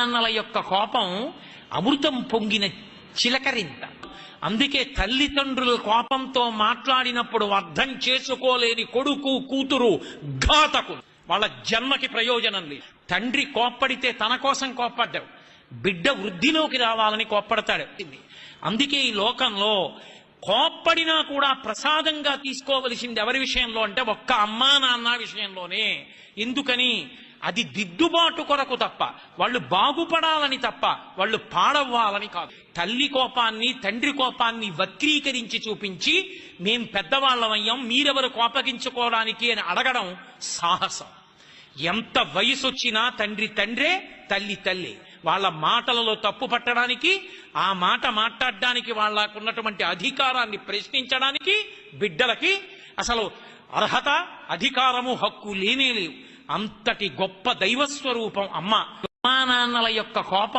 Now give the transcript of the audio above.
నాన్నల యొక్క కోపం అమృతం పొంగిన చిలకరింత. అందుకే తల్లిదండ్రుల కోపంతో మాట్లాడినప్పుడు అర్థం చేసుకోలేని కొడుకు కూతురు ఘాతకులు, వాళ్ళ జన్మకి ప్రయోజనం లేదు. తండ్రి కోప్పడితే తన కోసం కోప్పడ్డాడు, బిడ్డ వృద్ధిలోకి రావాలని కోప్పడతాడు. అందుకే ఈ లోకంలో కోప్పడినా కూడా ప్రసాదంగా తీసుకోవలసింది ఎవరి విషయంలో అంటే ఒక్క అమ్మా నాన్న విషయంలోనే. ఎందుకని? అది దిద్దుబాటు కొరకు తప్ప, వాళ్ళు బాగుపడాలని తప్ప, వాళ్ళు పాడవ్వాలని కాదు. తల్లి కోపాన్ని తండ్రి కోపాన్ని వక్రీకరించి చూపించి మేం పెద్దవాళ్ళమయ్యాం మీరెవరు కోపగించుకోవడానికి అని అడగడం సాహసం. ఎంత వయసు వచ్చినా తండ్రి తండ్రే, తల్లి తల్లి. వాళ్ళ మాటలలో తప్పు పట్టడానికి, ఆ మాట మాట్లాడడానికి, వాళ్ళకున్నటువంటి అధికారాన్ని ప్రశ్నించడానికి బిడ్డలకి అసలు అర్హత, అధికారము, హక్కు లేనే లేవు. అంతటి గొప్ప దైవస్వరూపం అమ్మ. అమ్మా నాన్నల యొక్క కోపం